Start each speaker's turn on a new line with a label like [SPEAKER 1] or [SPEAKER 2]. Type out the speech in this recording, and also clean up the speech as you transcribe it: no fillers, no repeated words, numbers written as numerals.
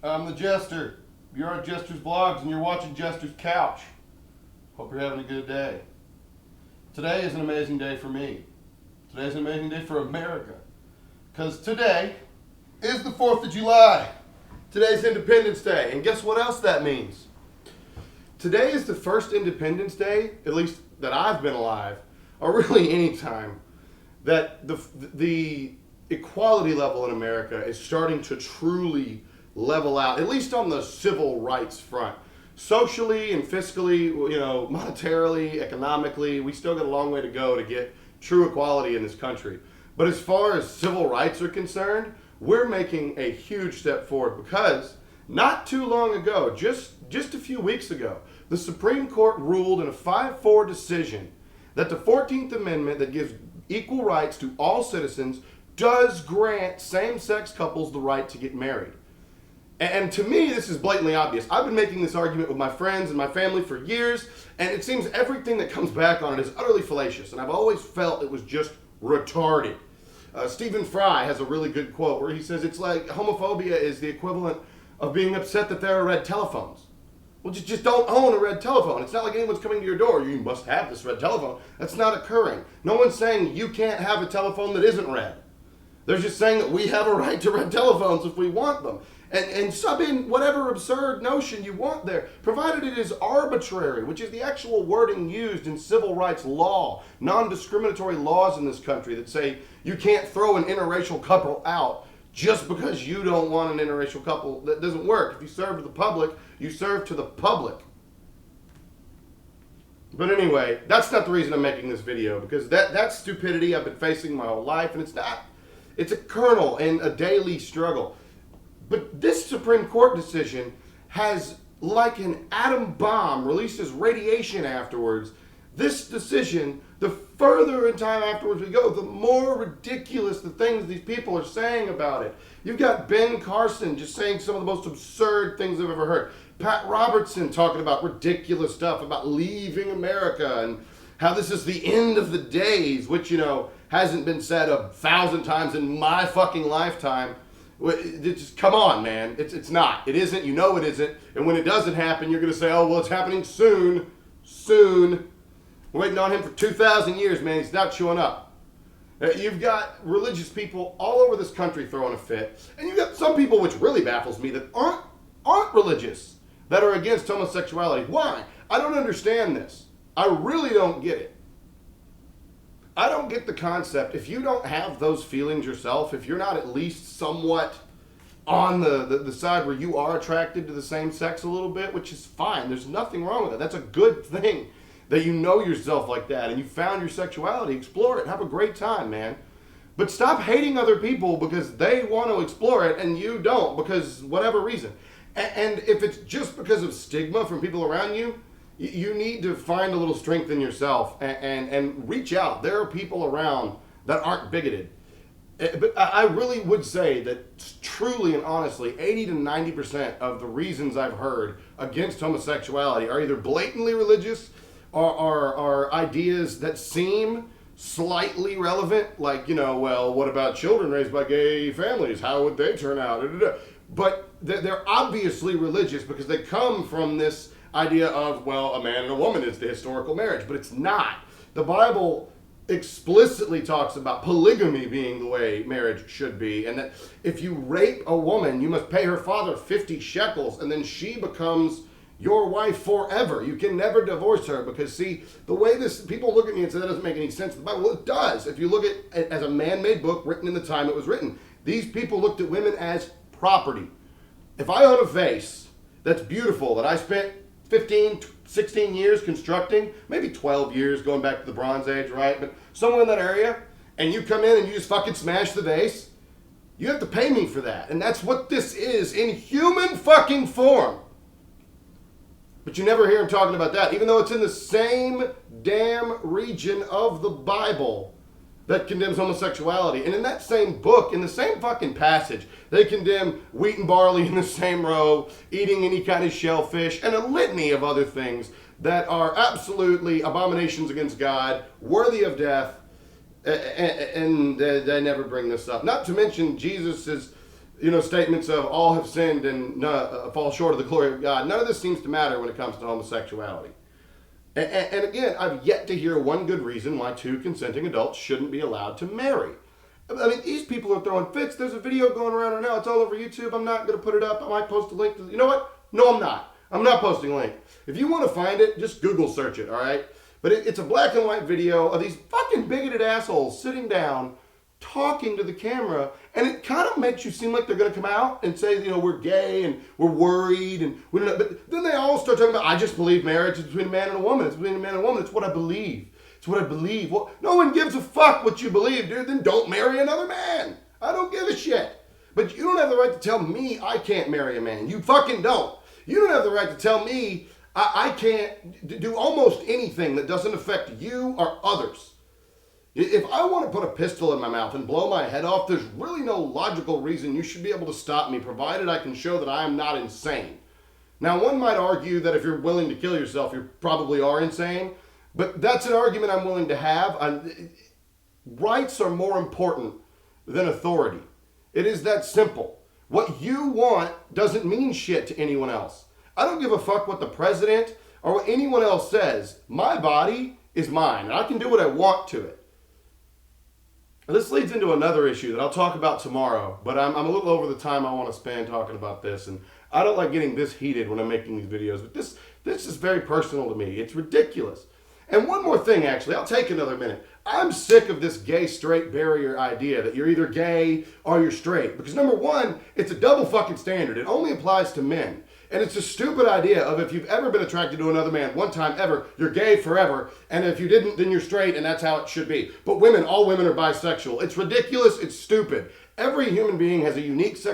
[SPEAKER 1] I'm the Jester. You're on Jester's Vlogs and you're watching Jester's Couch. Hope you're having a good day. Today is an amazing day for me. Today is an amazing day for America. Because today is the 4th of July. Today's Independence Day. And guess what else that means? Today is the first Independence Day, at least that I've been alive, or really any time, that the equality level in America is starting to truly level out, at least on the civil rights front. Socially and fiscally, monetarily, economically, we still got a long way to go to get true equality in this country. But as far as civil rights are concerned, we're making a huge step forward because not too long ago, just a few weeks ago, the Supreme Court ruled in a 5-4 decision that the 14th Amendment that gives equal rights to all citizens does grant same-sex couples the right to get married. And to me, this is blatantly obvious. I've been making this argument with my friends and my family for years, and it seems everything that comes back on it is utterly fallacious, and I've always felt it was just retarded. Stephen Fry has a really good quote where he says it's like homophobia is the equivalent of being upset that there are red telephones. Well, just don't own a red telephone. It's not like anyone's coming to your door. You must have this red telephone. That's not occurring. No one's saying you can't have a telephone that isn't red. They're just saying that we have a right to red telephones if we want them. And sub in whatever absurd notion you want there, provided it is arbitrary, which is the actual wording used in civil rights law, non-discriminatory laws in this country that say you can't throw an interracial couple out just because you don't want an interracial couple. That doesn't work. If you serve to the public, you serve to the public. But anyway, that's not the reason I'm making this video, because that's stupidity I've been facing my whole life, and it's not. It's a kernel in a daily struggle. But this Supreme Court decision has, like an atom bomb, releases radiation afterwards. This decision, the further in time afterwards we go, the more ridiculous the things these people are saying about it. You've got Ben Carson just saying some of the most absurd things I've ever heard. Pat Robertson talking about ridiculous stuff about leaving America and how this is the end of the days, which, hasn't been said 1,000 times in my fucking lifetime. Just come on, man. It's not. It isn't. You know it isn't. And when it doesn't happen, you're going to say, oh, well, it's happening soon. Soon. We're waiting on him for 2,000 years, man. He's not showing up. You've got religious people all over this country throwing a fit. And you've got some people, which really baffles me, that aren't religious, that are against homosexuality. Why? I don't understand this. I really don't get it. I don't get the concept. If you don't have those feelings yourself, if you're not at least somewhat on the side where you are attracted to the same sex a little bit, which is fine. There's nothing wrong with it. That's a good thing that you know yourself like that and you found your sexuality. Explore it. Have a great time, man. But stop hating other people because they want to explore it and you don't because whatever reason. And if it's just because of stigma from people around you, you need to find a little strength in yourself and reach out. There are people around that aren't bigoted. But I really would say that truly and honestly, 80 to 90% of the reasons I've heard against homosexuality are either blatantly religious or are ideas that seem slightly relevant. Like, well, what about children raised by gay families? How would they turn out? But they're obviously religious because they come from this idea of, well, a man and a woman is the historical marriage, but it's not. The Bible explicitly talks about polygamy being the way marriage should be, and that if you rape a woman, you must pay her father 50 shekels, and then she becomes your wife forever. You can never divorce her because, see, the way people look at me and say that doesn't make any sense. The Bible, well, it does. If you look at it as a man-made book written in the time it was written, these people looked at women as property. If I own a vase that's beautiful that I spent 15, 16 years constructing, maybe 12 years going back to the Bronze Age, right? But somewhere in that area, and you come in and you just fucking smash the vase, you have to pay me for that. And that's what this is in human fucking form. But you never hear him talking about that, even though it's in the same damn region of the Bible that condemns homosexuality. And in that same book, in the same fucking passage, they condemn wheat and barley in the same row, eating any kind of shellfish, and a litany of other things that are absolutely abominations against God, worthy of death, and they never bring this up. Not to mention Jesus is statements of all have sinned and fall short of the glory of God. None of this seems to matter when it comes to homosexuality. And again, I've yet to hear one good reason why two consenting adults shouldn't be allowed to marry. I mean, these people are throwing fits. There's a video going around right now. It's all over YouTube. I'm not going to put it up. I might post a link. You know what? No, I'm not. I'm not posting a link. If you want to find it, just Google search it, all right? But it's a black and white video of these fucking bigoted assholes sitting down, talking to the camera, and it kind of makes you seem like they're going to come out and say, we're gay and we're worried and we don't know. But then they all start talking about, I just believe marriage is between a man and a woman. It's between a man and a woman. It's what I believe. It's what I believe. Well, no one gives a fuck what you believe, dude. Then don't marry another man. I don't give a shit. But you don't have the right to tell me I can't marry a man. You fucking don't. You don't have the right to tell me I can't do almost anything that doesn't affect you or others. If I want to put a pistol in my mouth and blow my head off, there's really no logical reason you should be able to stop me, provided I can show that I am not insane. Now, one might argue that if you're willing to kill yourself, you probably are insane. But that's an argument I'm willing to have. Rights are more important than authority. It is that simple. What you want doesn't mean shit to anyone else. I don't give a fuck what the president or what anyone else says. My body is mine, and I can do what I want to it. This leads into another issue that I'll talk about tomorrow, but I'm a little over the time I want to spend talking about this, and I don't like getting this heated when I'm making these videos, but this is very personal to me. It's ridiculous. And one more thing, actually, I'll take another minute. I'm sick of this gay-straight barrier idea that you're either gay or you're straight. Because number one, it's a double fucking standard. It only applies to men. And it's a stupid idea of if you've ever been attracted to another man one time ever, you're gay forever. And if you didn't, then you're straight, and that's how it should be. But all women are bisexual. It's ridiculous. It's stupid. Every human being has a unique sexuality.